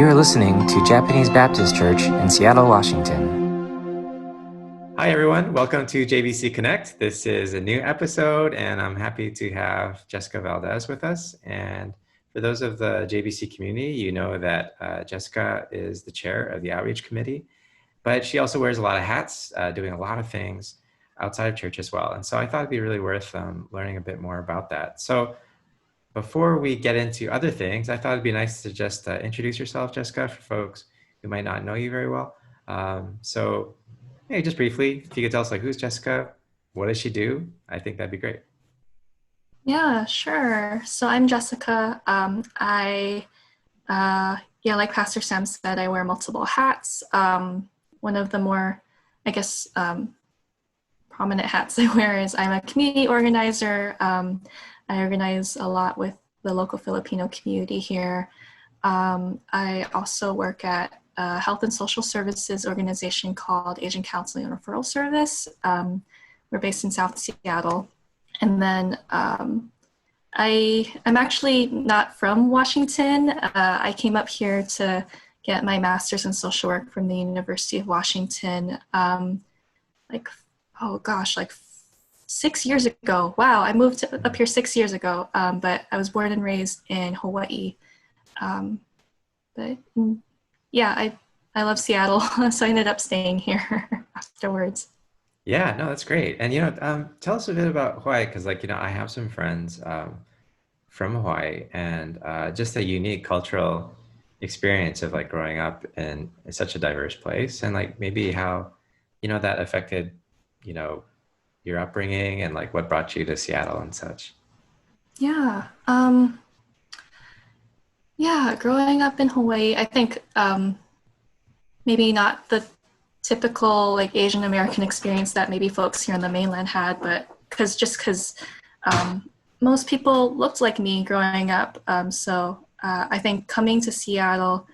You're listening to Japanese Baptist Church in Seattle, Washington. Hi, everyone. Welcome to JBC Connect. This is a new episode, and I'm happy to have Jessica Valdez with us. And for those of the JBC community, you know that Jessica is the chair of the Outreach Committee, but she also wears a lot of hats, doing a lot of things outside of church as well. And so I thought it'd be really worth learning a bit more about that. So before we get into other things, I thought it'd be nice to just introduce yourself, Jessica, for folks who might not know you very well. So hey, just briefly, if you could tell us, like, who's Jessica? What does she do? I think that'd be great. Yeah, sure. So I'm Jessica. Like Pastor Sam said, I wear multiple hats. One of the more, prominent hats I wear is I'm a community organizer. I organize a lot with the local Filipino community here. I also work at a health and social services organization called Asian Counseling and Referral Service. We're based in South Seattle. And then I'm actually not from Washington. I came up here to get my master's in social work from the University of Washington, like 6 years ago. Wow, I moved up here 6 years ago, but I was born and raised in Hawaii. I love Seattle, so I ended up staying here afterwards. Yeah, no, that's great. And, tell us a bit about Hawaii, because, I have some friends from Hawaii, and just a unique cultural experience of, growing up in such a diverse place, and, maybe how, that affected, your upbringing, and, what brought you to Seattle and such. Yeah. Growing up in Hawaii, I think maybe not the typical Asian American experience that maybe folks here on the mainland had, but because most people looked like me growing up. So I think coming to Seattle,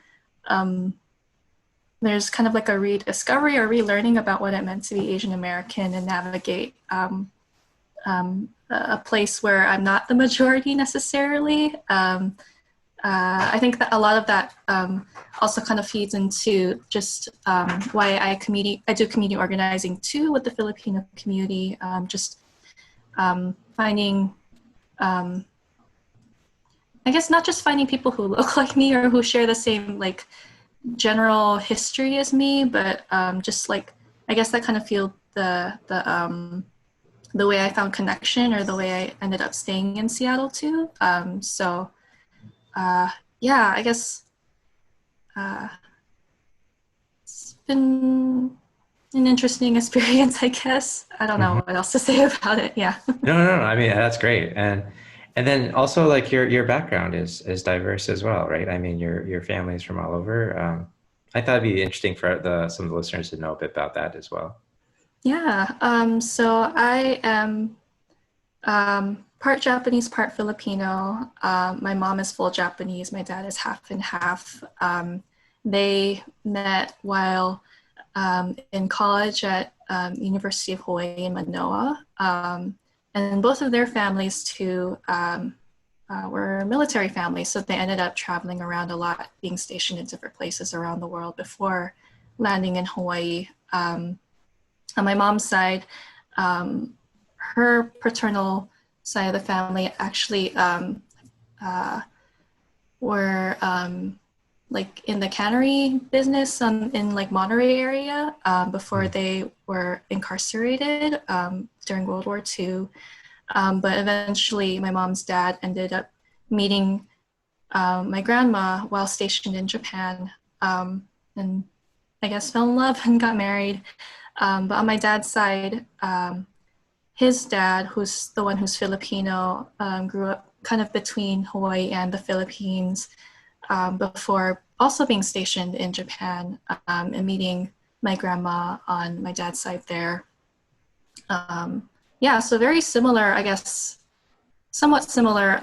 there's kind of a rediscovery or relearning about what it meant to be Asian American and navigate a place where I'm not the majority necessarily. I think that a lot of that also kind of feeds into just why I do community organizing too with the Filipino community. Finding, I guess not just finding people who look like me or who share the same general history as me, but I guess that kind of fueled the way I found connection, or the way I ended up staying in Seattle too. I guess it's been an interesting experience, I guess. I don't know what else to say about it. Yeah. No. I mean, that's great. And then also, your background is diverse as well, right? I mean, your family's from all over. I thought it'd be interesting for some of the listeners to know a bit about that as well. Yeah. So I am part Japanese, part Filipino. My mom is full Japanese. My dad is half and half. They met while in college at University of Hawaii in Manoa. And both of their families too were military families. So they ended up traveling around a lot, being stationed in different places around the world before landing in Hawaii. On my mom's side, her paternal side of the family actually were in the cannery business in Monterey area before they were incarcerated during World War II. But eventually my mom's dad ended up meeting my grandma while stationed in Japan, and I guess fell in love and got married. But on my dad's side, his dad, who's the one who's Filipino, grew up kind of between Hawaii and the Philippines before also being stationed in Japan and meeting my grandma on my dad's side there. So very similar, I guess, somewhat similar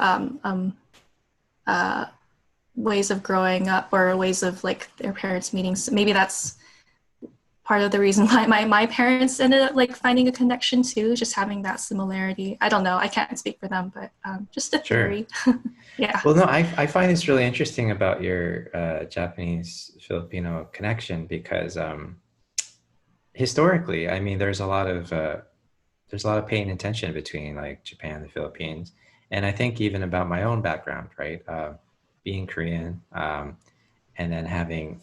ways of growing up, or ways of their parents meeting. So maybe that's part of the reason why my parents ended up like finding a connection too, just having that similarity. I don't know, I can't speak for them, but just a Sure. theory. Yeah. Well, no, I find this really interesting about your Japanese Filipino connection because historically, I mean, there's a lot of pain and tension between like Japan and the Philippines, and I think even about my own background, right? Being Korean, and then having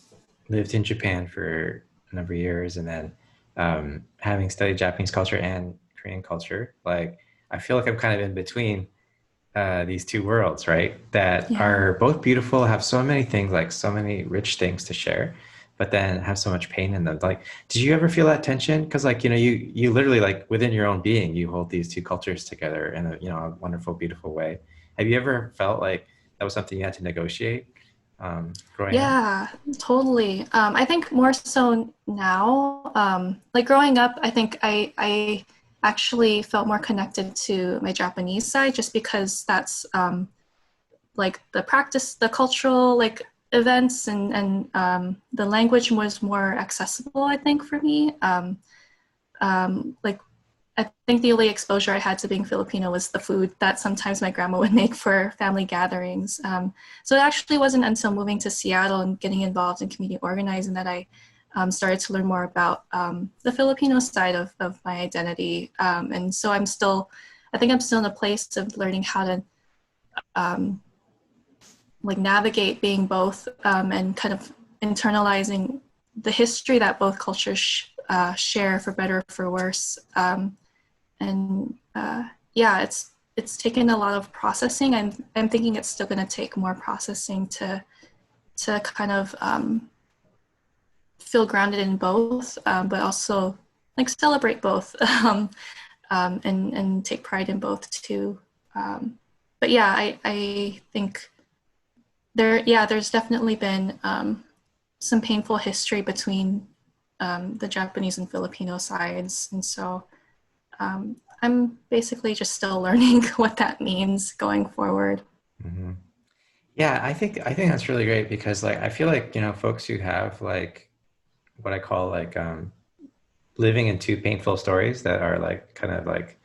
lived in Japan for a number of years, and then having studied Japanese culture and Korean culture, like I feel like I'm kind of in between these two worlds, right? That Yeah. are both beautiful, have so many things, like so many rich things to share, but then have so much pain in them. Like, did you ever feel that tension? Because, like, you literally like within your own being, you hold these two cultures together in a a wonderful, beautiful way. Have you ever felt like that was something you had to negotiate growing up? Yeah, totally. I think more so now. Like growing up, I think I actually felt more connected to my Japanese side just because that's like the practice, the cultural like events and the language was more accessible, I think, for me. Like I think the only exposure I had to being Filipino was the food that sometimes my grandma would make for family gatherings. So it actually wasn't until moving to Seattle and getting involved in community organizing that I started to learn more about the Filipino side of my identity. And so I think I'm still in a place of learning how to um, like navigate being both and kind of internalizing the history that both cultures share for better or for worse. And yeah, it's taken a lot of processing. I'm thinking it's still going to take more processing to kind of feel grounded in both, but also like celebrate both and take pride in both too. But yeah, I think there's definitely been some painful history between the Japanese and Filipino sides, and so I'm basically just still learning what that means going forward. Hmm. Yeah, I think that's really great because like I feel like folks who have like what I call like living in two painful stories that are like kind of like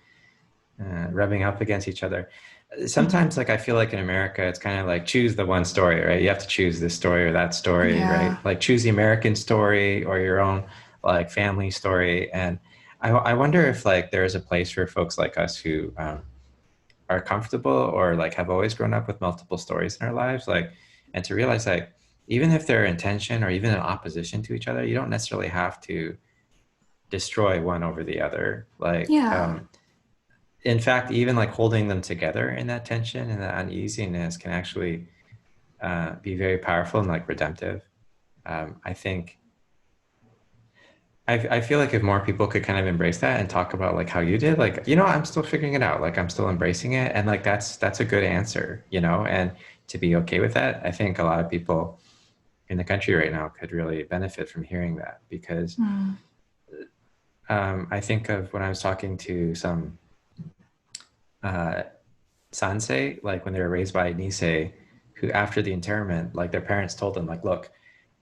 rubbing up against each other. Sometimes, like, I feel like in America, it's kind of like choose the one story, right? You have to choose this story or that story, right? Yeah. Like choose the American story or your own like family story. And I wonder if like there is a place for folks like us who are comfortable or like have always grown up with multiple stories in our lives, like, and to realize like even if they're in tension or even in opposition to each other, you don't necessarily have to destroy one over the other. Like, Yeah. in fact, even like holding them together in that tension and that uneasiness can actually be very powerful and like redemptive. I think I feel like if more people could kind of embrace that and talk about like how you did, like I'm still figuring it out, like I'm still embracing it, and like that's a good answer, and to be okay with that. I think a lot of people in the country right now could really benefit from hearing that because Mm. I think of when I was talking to some uh, Sansei, like when they were raised by Nisei, who after the internment, like their parents told them, like, look,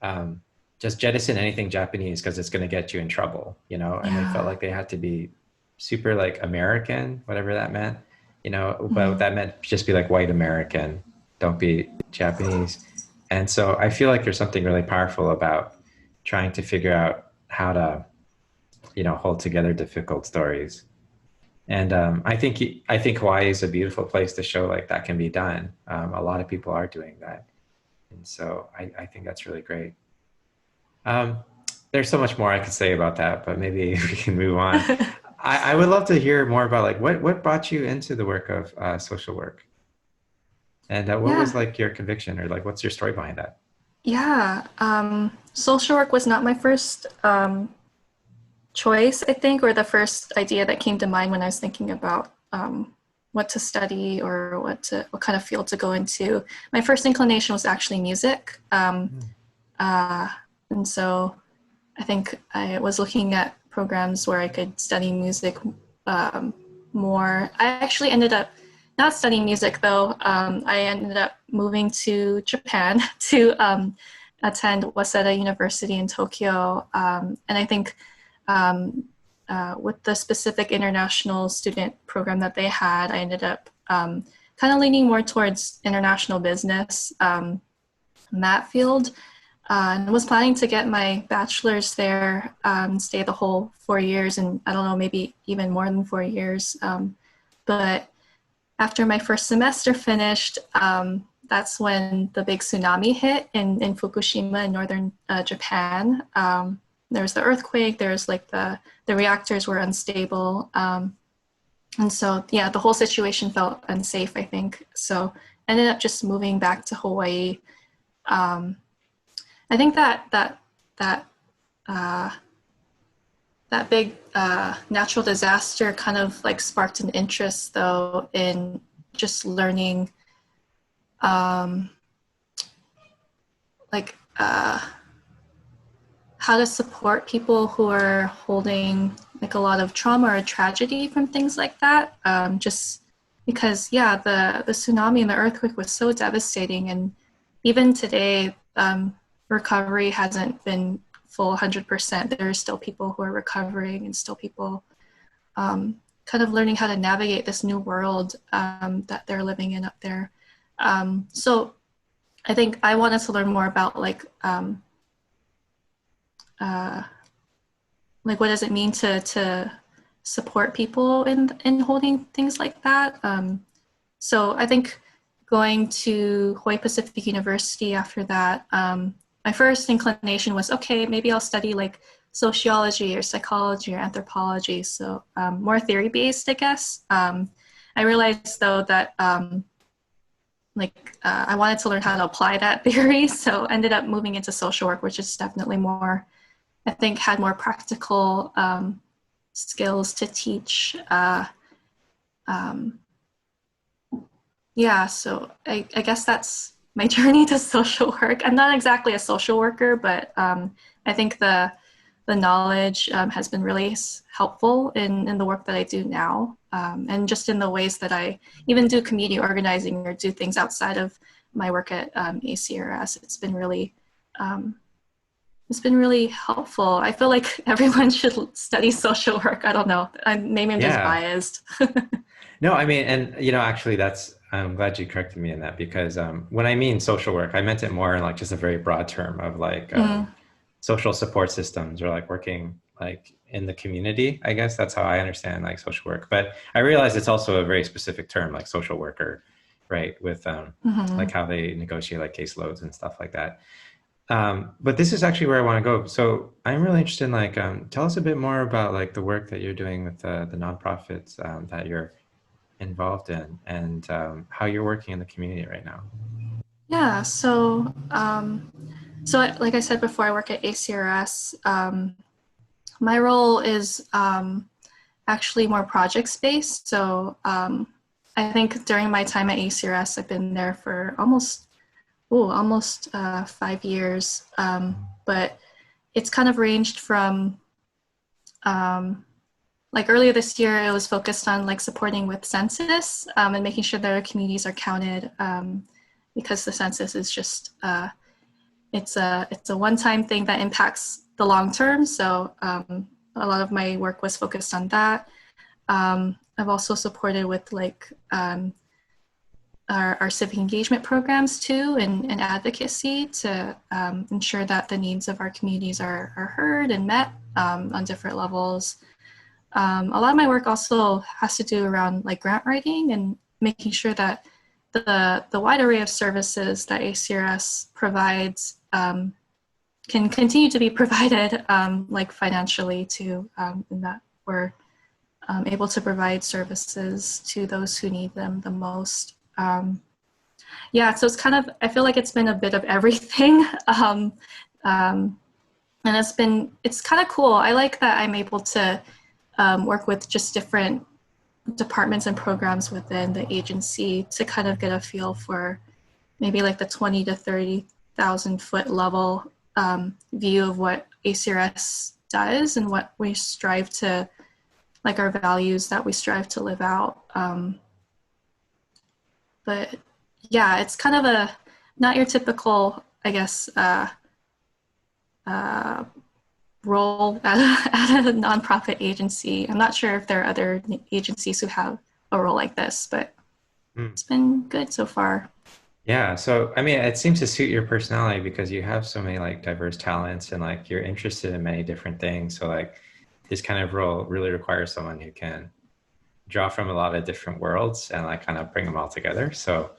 um, just jettison anything Japanese because it's going to get you in trouble, and they felt Yeah. like they had to be super like American, whatever that meant, but Mm. that meant just be like white American, don't be Japanese. And so I feel like there's something really powerful about trying to figure out how to, hold together difficult stories. And I think Hawaii is a beautiful place to show like that can be done. A lot of people are doing that, and so I think that's really great. Um, there's so much more I could say about that, but maybe we can move on. I would love to hear more about like what brought you into the work of social work, and what was Yeah. like your conviction or like what's your story behind that? Yeah. Social work was not my first choice, I think, or the first idea that came to mind when I was thinking about what to study or what kind of field to go into. My first inclination was actually music, Mm, uh, and so I think I was looking at programs where I could study music um, more. I actually ended up not studying music though. I ended up moving to Japan to attend Waseda University in Tokyo. And I think with the specific international student program that they had, I ended up kind of leaning more towards international business in that field. And was planning to get my bachelor's there, stay the whole 4 years, and I don't know, maybe even more than 4 years. But after my first semester finished, that's when the big tsunami hit in Fukushima in northern Japan. There was the earthquake, there's like the reactors were unstable. And so, yeah, the whole situation felt unsafe, I think. So ended up just moving back to Hawaii. I think that big natural disaster kind of like sparked an interest, though, in just learning how to support people who are holding like a lot of trauma or tragedy from things like that. Just because, yeah, the tsunami and the earthquake was so devastating, and even today, recovery hasn't been full 100%. There are still people who are recovering, and still people kind of learning how to navigate this new world that they're living in up there. So I think I wanted to learn more about like what does it mean to support people in holding things like that. So I think going to Hawaii Pacific University after that, my first inclination was, okay, maybe I'll study like sociology or psychology or anthropology. So more theory-based, I guess. I realized though that I wanted to learn how to apply that theory. So ended up moving into social work, which is definitely more, I think, had more practical skills to teach. Yeah, so I guess that's my journey to social work. I'm not exactly a social worker, but I think the knowledge has been really helpful in the work that I do now, and just in the ways that I even do community organizing or do things outside of my work at ACRS. It's been really helpful. I feel like everyone should study social work. I don't know. Maybe I'm just biased. No, I mean, and actually, I'm glad you corrected me in that, because when I mean social work, I meant it more in like just a very broad term of like social support systems, or like working like in the community. I guess that's how I understand like social work. But I realize it's also a very specific term, like social worker, right? With like how they negotiate like caseloads and stuff like that. But this is actually where I want to go. So I'm really interested in like, tell us a bit more about like the work that you're doing with the nonprofits that you're involved in, and how you're working in the community right now. Yeah, so like I said before, I work at ACRS. My role is actually more project-based. So I think during my time at ACRS, I've been there for almost 5 years. But it's kind of ranged from like earlier this year, it was focused on like supporting with census and making sure that our communities are counted, because the census is just it's a one-time thing that impacts the long term. So a lot of my work was focused on that. I've also supported with like our civic engagement programs too, and advocacy to ensure that the needs of our communities are heard and met on different levels. A lot of my work also has to do around like grant writing and making sure that the wide array of services that ACRS provides can continue to be provided like financially too, and that we're able to provide services to those who need them the most. Yeah, so it's kind of, I feel like it's been a bit of everything. And it's kind of cool. I like that I'm able to work with just different departments and programs within the agency to kind of get a feel for maybe like the 20 to 30,000 foot level view of what ACRS does and what we strive to, like our values that we strive to live out. But yeah, it's kind of not your typical, I guess, role at a nonprofit agency. I'm not sure if there are other agencies who have a role like this, but Mm. it's been good so far. Yeah. So, I mean, it seems to suit your personality because you have so many like diverse talents and like you're interested in many different things. So, like, this kind of role really requires someone who can draw from a lot of different worlds and like kind of bring them all together. So,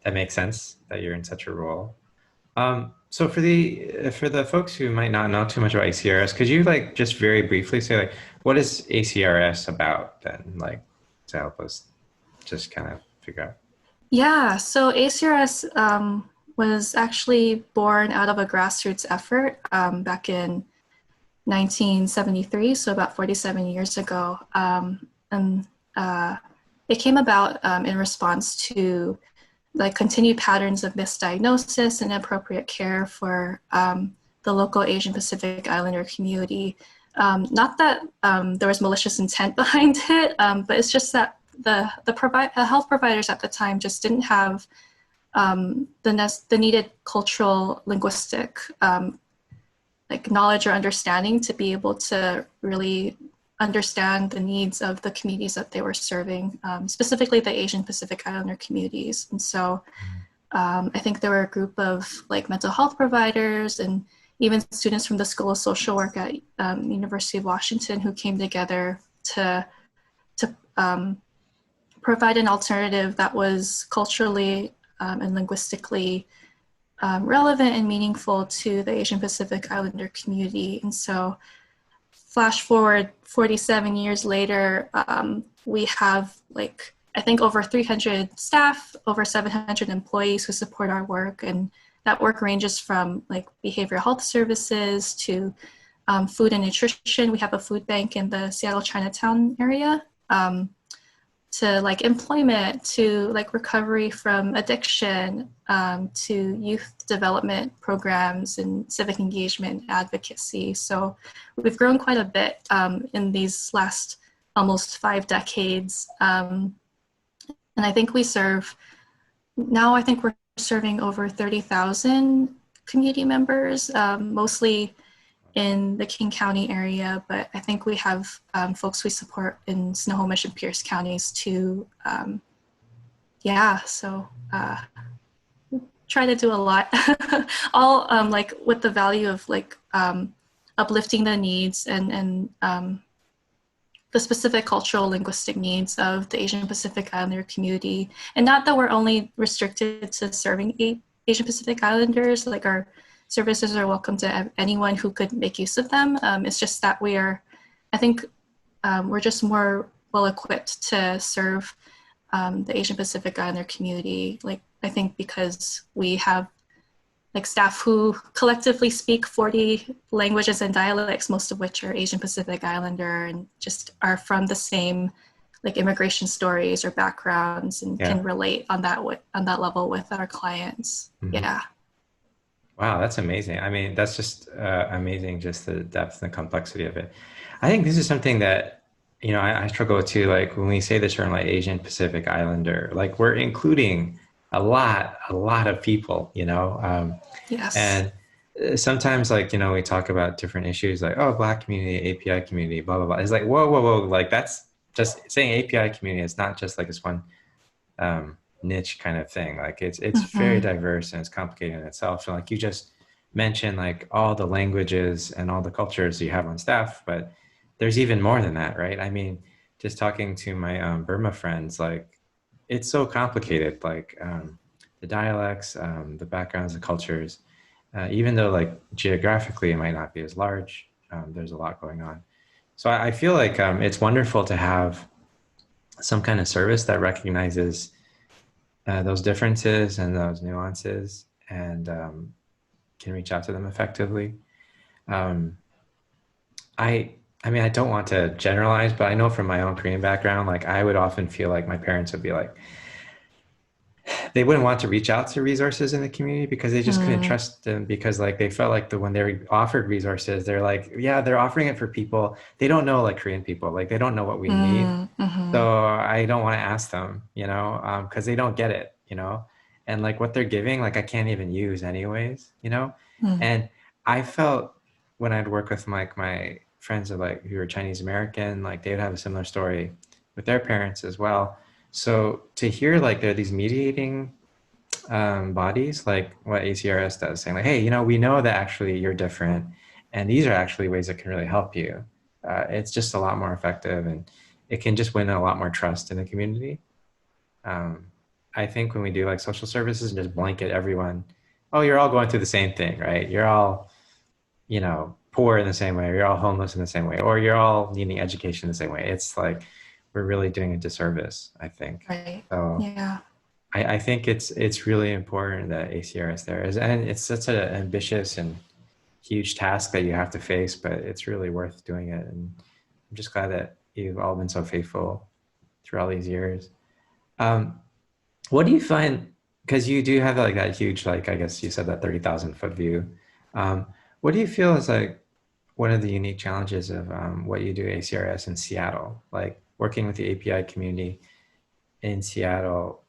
that makes sense that you're in such a role. So for the folks who might not know too much about ACRS, could you like just very briefly say like what is ACRS about then, like to help us just kind of figure out? Yeah, so ACRS was actually born out of a grassroots effort back in 1973, so about 47 years ago. And it came about in response to like continued patterns of misdiagnosis and inappropriate care for the local Asian Pacific Islander community. Not that there was malicious intent behind it, but it's just that the health providers at the time just didn't have the needed cultural linguistic like knowledge or understanding to be able to really understand the needs of the communities that they were serving, specifically the Asian Pacific Islander communities. And so I think there were a group of like mental health providers and even students from the School of Social Work at University of Washington who came together to provide an alternative that was culturally and linguistically relevant and meaningful to the Asian Pacific Islander community. And so flash forward 47 years later, we have like, I think over 300 staff, over 700 employees who support our work. And that work ranges from like behavioral health services to food and nutrition. We have a food bank in the Seattle Chinatown area. To like employment, to like recovery from addiction, to youth development programs and civic engagement and advocacy. So we've grown quite a bit in these last almost 5 decades. And I think we serve, now I think we're serving over 30,000 community members, mostly in the King County area, but I think we have folks we support in Snohomish and Pierce counties too. So try to do a lot, all like with the value of like uplifting the needs and the specific cultural linguistic needs of the Asian Pacific Islander community. And not that we're only restricted to serving Asian Pacific Islanders, like our services are welcome to anyone who could make use of them. It's just that we're just more well equipped to serve the Asian Pacific Islander community. Like, I think because we have like staff who collectively speak 40 languages and dialects, most of which are Asian Pacific Islander and just are from the same like immigration stories or backgrounds and can relate on that level with our clients. Mm-hmm. Yeah. Wow, that's amazing. I mean, that's just amazing, just the depth and the complexity of it. I think this is something that, you know, I struggle with too. Like when we say the term like Asian Pacific Islander, like we're including a lot of people, you know? Yes. And sometimes like, you know, we talk about different issues like, oh, Black community, API community, blah, blah, blah. It's like, whoa. Like that's just saying API community. It's not just like this one niche kind of thing. Like it's mm-hmm. very diverse and it's complicated in itself. So like you just mentioned like all the languages and all the cultures you have on staff, but there's even more than that, right? I mean, just talking to my Burma friends, like it's so complicated, like the dialects, the backgrounds, the cultures, even though like geographically it might not be as large, there's a lot going on. So I feel like it's wonderful to have some kind of service that recognizes those differences and those nuances and can reach out to them effectively. I mean, I don't want to generalize, but I know from my own Korean background, like I would often feel like my parents would be like, they wouldn't want to reach out to resources in the community because they just couldn't trust them because like they felt like when they were offered resources, they're like, yeah, they're offering it for people. They don't know like Korean people, like they don't know what we need. Mm-hmm. So I don't want to ask them, you know, because they don't get it, you know, and like what they're giving, like I can't even use anyways, you know, and I felt when I'd work with like my friends of like who were Chinese American, like they would have a similar story with their parents as well. So to hear like there are these mediating bodies, like what ACRS does, saying like, hey, you know, we know that actually you're different, and these are actually ways that can really help you. It's just a lot more effective, and it can just win a lot more trust in the community. Um, I think when we do like social services and just blanket everyone, oh, you're all going through the same thing, right? You're all, you know, poor in the same way, or you're all homeless in the same way, or you're all needing education the same way. It's like we're really doing a disservice, I think. Right. So Yeah. I think it's really important that ACRS there is, and it's such an ambitious and huge task that you have to face, but it's really worth doing it. And I'm just glad that you've all been so faithful through all these years. Um, what do you find, because you do have like that huge, like I guess you said that 30,000 foot view. Um, what do you feel is like one of the unique challenges of what you do at ACRS in Seattle, like working with the API community in Seattle?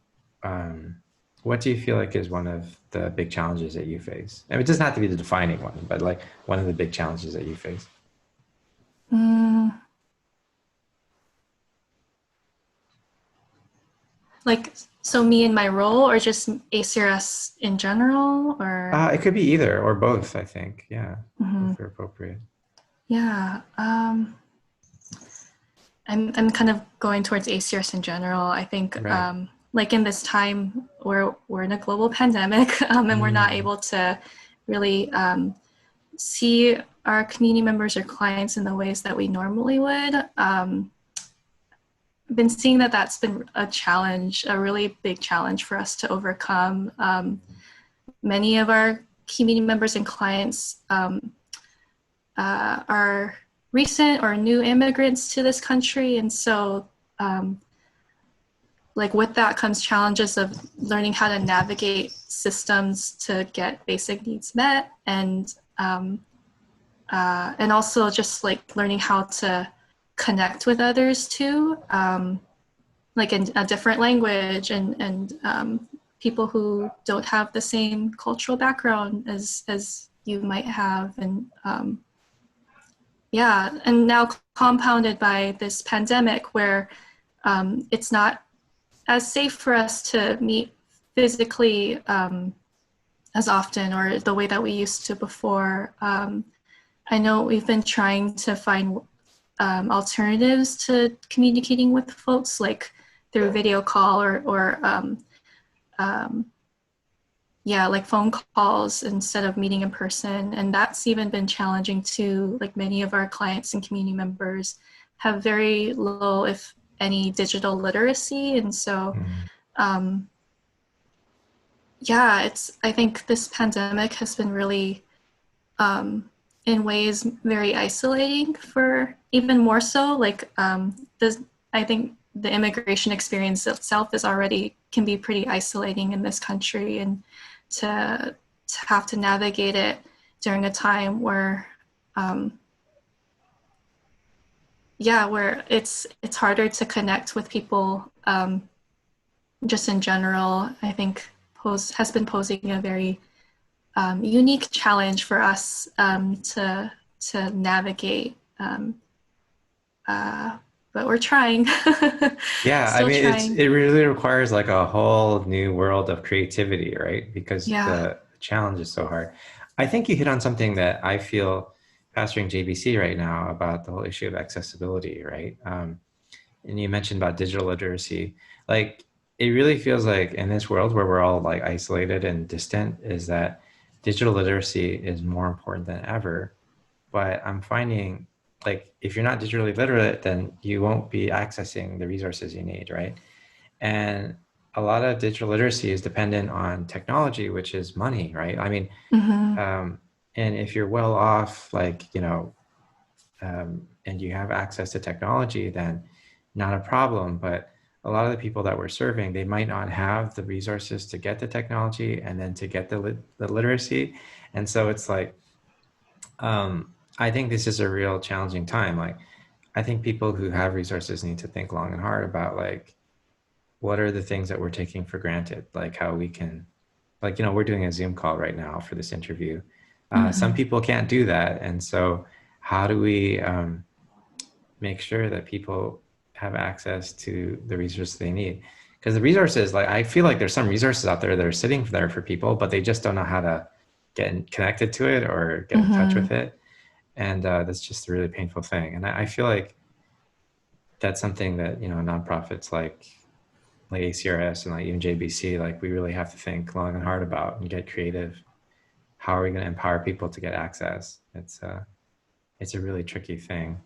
Um, what do you feel like is one of the big challenges that you face? I mean, it doesn't have to be the defining one, but like one of the big challenges that you face. Mm, like, so me and my role, or just ACRS in general, or? It could be either or both, I think. Yeah, Mhm. if they're appropriate. Yeah. I'm kind of going towards ACRS in general. I think Right. like in this time where we're in a global pandemic, and we're not Mm, able to really see our community members or clients in the ways that we normally would. Been seeing that that's been a challenge, a really big challenge for us to overcome. Many of our community members and clients are recent or new immigrants to this country, and so like with that comes challenges of learning how to navigate systems to get basic needs met, and also just like learning how to connect with others too, like in a different language, and people who don't have the same cultural background as you might have, and yeah, and now compounded by this pandemic where it's not as safe for us to meet physically as often or the way that we used to before. I know we've been trying to find alternatives to communicating with folks, like through video call or yeah, like phone calls instead of meeting in person. And that's even been challenging too. Like many of our clients and community members have very low, if any, digital literacy. And so, mm. um, yeah, I think this pandemic has been really, in ways, very isolating for even more so. Like, I think the immigration experience itself is already can be pretty isolating in this country, and to have to navigate it during a time where yeah, where it's harder to connect with people just in general, I think has been posing a very unique challenge for us to navigate, but we're trying. Yeah, I Still mean, trying. it really requires like a whole new world of creativity, right? Because Yeah. the challenge is so hard. I think you hit on something that I feel pastoring JBC right now about the whole issue of accessibility, right? And you mentioned about digital literacy. Like, it really feels like in this world where we're all like isolated and distant, is that digital literacy is more important than ever. But I'm finding like if you're not digitally literate, then you won't be accessing the resources you need, right? And a lot of digital literacy is dependent on technology, which is money, right? I mean, Mm-hmm. um, and if you're well off, like, you know, and you have access to technology, then not a problem. But a lot of the people that we're serving, they might not have the resources to get the technology and then to get the literacy. And so it's like, I think this is a real challenging time. Like, I think people who have resources need to think long and hard about like, what are the things that we're taking for granted? Like how we can, like, you know, we're doing a Zoom call right now for this interview. Some people can't do that. And so how do we make sure that people have access to the resources they need? Because the resources, like, I feel like there's some resources out there that are sitting there for people, but they just don't know how to connected to it or get in touch with it. And that's just a really painful thing. And I feel like that's something that, you know, nonprofits like ACRS and like even JBC, like, we really have to think long and hard about and get creative. How are we going to empower people to get access? It's a really tricky thing.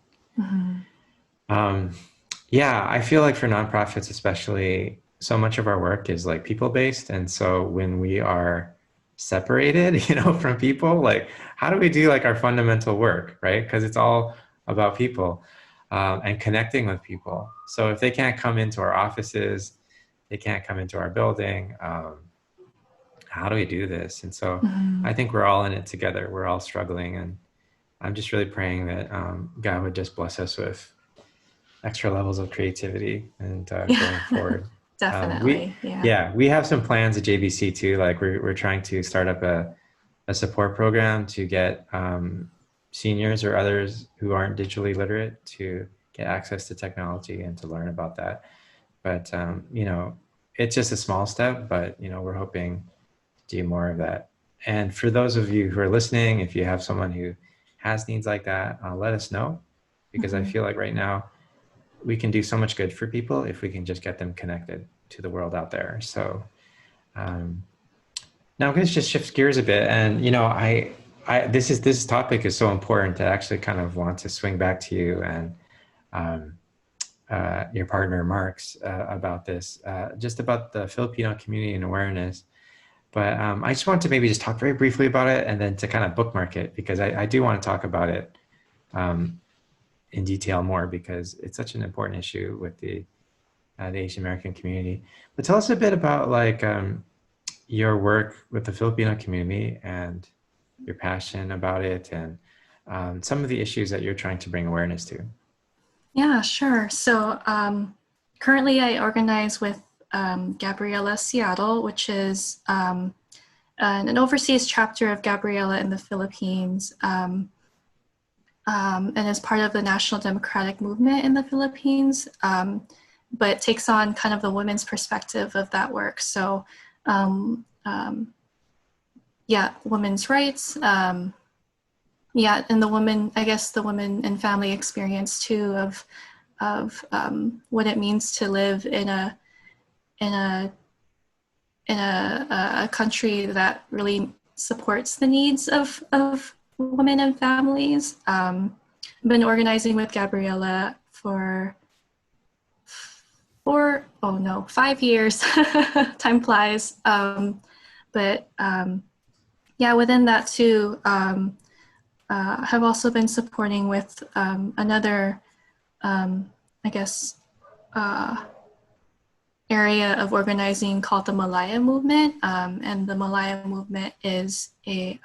Yeah, I feel like for nonprofits, especially, so much of our work is like people-based. And so when we are separated, you know, from people, like, how do we do like our fundamental work, right? Because it's all about people and connecting with people. So if they can't come into our offices, they can't come into our building, how do we do this? And so I think we're all in it together. We're all struggling. And I'm just really praying that God would just bless us with extra levels of creativity and going forward. Definitely. We have some plans at JBC too. Like, we're trying to start up a support program to get seniors or others who aren't digitally literate to get access to technology and to learn about that. But you know, it's just a small step, but you know, we're hoping to do more of that. And for those of you who are listening, if you have someone who has needs like that, let us know, because I feel like right now we can do so much good for people if we can just get them connected to the world out there. So now I'm going to just shift gears a bit. And, you know, this topic is so important to actually kind of want to swing back to you and your partner, Mark's, about this, just about the Filipino community and awareness. But I just want to maybe just talk very briefly about it and then to kind of bookmark it, because I do want to talk about it in detail more, because it's such an important issue with the Asian American community. But tell us a bit about like your work with the Filipino community and your passion about it, and some of the issues that you're trying to bring awareness to. Yeah, sure. So currently I organize with Gabriela Seattle, which is an overseas chapter of Gabriela in the Philippines, and is part of the National Democratic Movement in the Philippines, but takes on kind of the women's perspective of that work. So women's rights, and the women, I guess the women and family experience too of what it means to live in a country that really supports the needs of women and families. I've been organizing with Gabriela for 5 years. Time flies. Within that too, have also been supporting with another, area of organizing called the Malaya Movement. And the Malaya Movement is a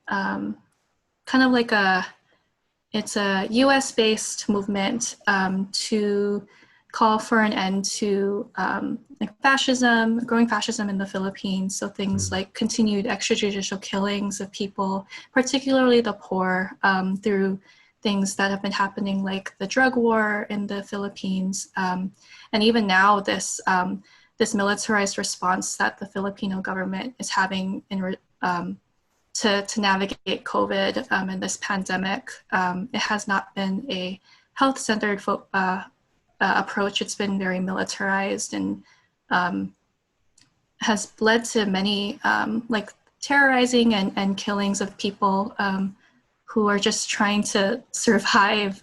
kind of like it's a US-based movement to call for an end to growing fascism in the Philippines. So things like continued extrajudicial killings of people, particularly the poor, through things that have been happening like the drug war in the Philippines. And even now this militarized response that the Filipino government is having to navigate COVID and this pandemic. It has not been a health-centered approach. It's been very militarized and has led to many terrorizing and killings of people who are just trying to survive.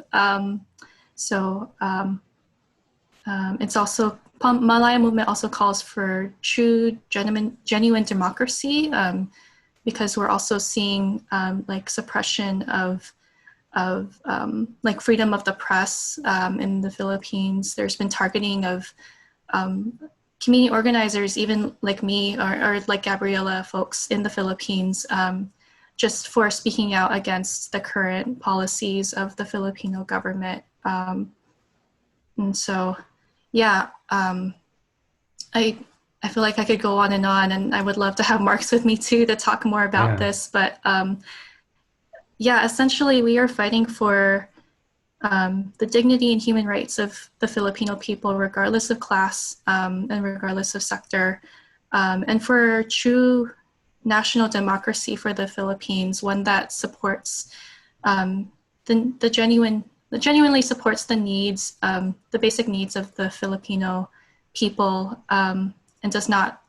It's also, Malaya Movement also calls for true, genuine democracy, because we're also seeing suppression of freedom of the press in the Philippines. There's been targeting of community organizers, even like me or like Gabriela, folks in the Philippines, just for speaking out against the current policies of the Filipino government. And so, I I feel like I could go on, and I would love to have Marks with me too to talk more about this. But yeah, essentially, we are fighting for the dignity and human rights of the Filipino people, regardless of class and regardless of sector, and for true national democracy for the Philippines, one that supports the genuinely supports the needs, the basic needs of the Filipino people, and does not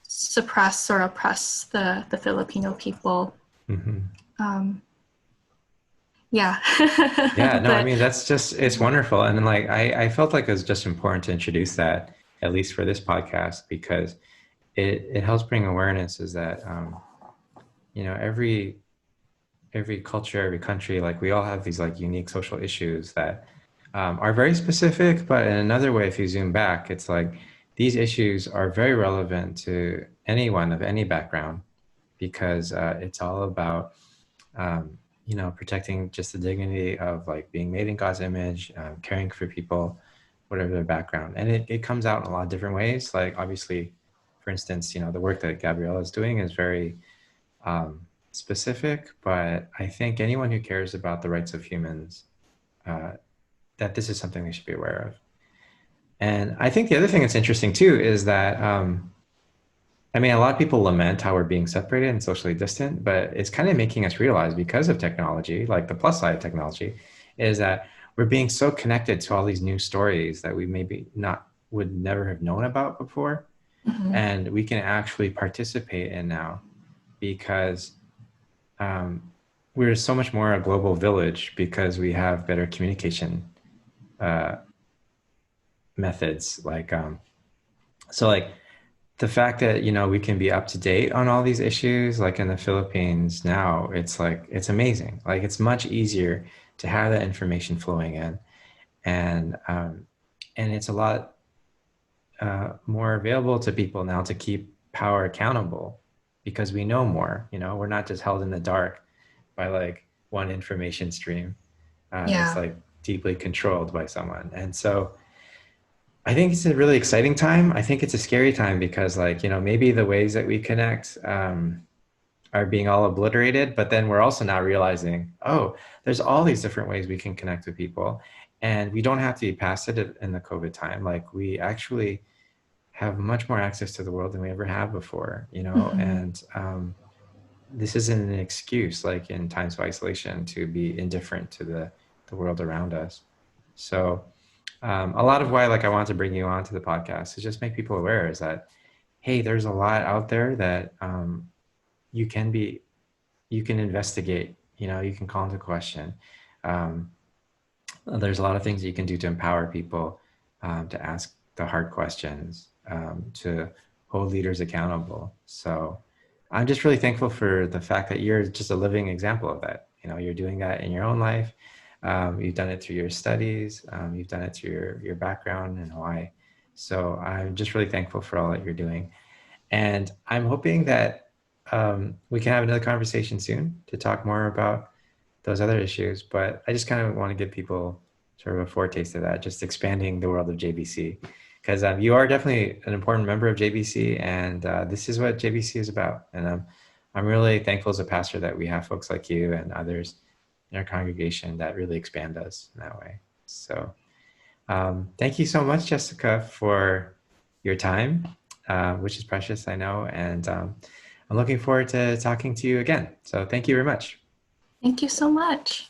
suppress or oppress the Filipino people. Mm-hmm. Yeah. Yeah, no, I But mean, it's wonderful. And like, I felt like it was just important to introduce that, at least for this podcast, because it helps bring awareness is that, you know, every culture, every country, like we all have these like unique social issues that are very specific, but in another way, if you zoom back, it's like these issues are very relevant to anyone of any background because it's all about you know, protecting just the dignity of like being made in God's image, caring for people, whatever their background. And it comes out in a lot of different ways. Like obviously, for instance, you know, the work that Gabriella is doing is very specific, but I think anyone who cares about the rights of humans, that this is something they should be aware of. And I think the other thing that's interesting too is that I mean, a lot of people lament how we're being separated and socially distant, but it's kind of making us realize because of technology, like the plus side of technology, is that we're being so connected to all these new stories that we maybe not would never have known about before. mm-hmm. And we can actually participate in now because we're so much more a global village because we have better communication methods. Like, so like, the fact that, you know, we can be up to date on all these issues, like in the Philippines now, it's like, it's amazing. Like it's much easier to have that information flowing in. And it's a lot more available to people now to keep power accountable because we know more, you know, we're not just held in the dark by like one information stream that's like deeply controlled by someone. And so I think it's a really exciting time. I think it's a scary time because, like, you know, maybe the ways that we connect are being all obliterated, but then we're also now realizing, oh, there's all these different ways we can connect with people. And we don't have to be passive in the COVID time. Like, we actually have much more access to the world than we ever have before, you know? Mm-hmm. And this isn't an excuse, like in times of isolation, to be indifferent to the world around us. So, a lot of why like I wanted to bring you on to the podcast is just make people aware is that, hey, there's a lot out there that you can investigate, you know, you can call into question. There's a lot of things that you can do to empower people to ask the hard questions, to hold leaders accountable. So I'm just really thankful for the fact that you're just a living example of that. You know, you're doing that in your own life. You've done it through your studies. You've done it through your background in Hawaii. So I'm just really thankful for all that you're doing. And I'm hoping that we can have another conversation soon to talk more about those other issues. But I just kind of want to give people sort of a foretaste of that, just expanding the world of JBC. Because you are definitely an important member of JBC, and this is what JBC is about. And I'm really thankful as a pastor that we have folks like you and others in our congregation that really expand us in that way. So thank you so much, Jessica, for your time, which is precious, I know. And I'm looking forward to talking to you again. So thank you very much. Thank you so much.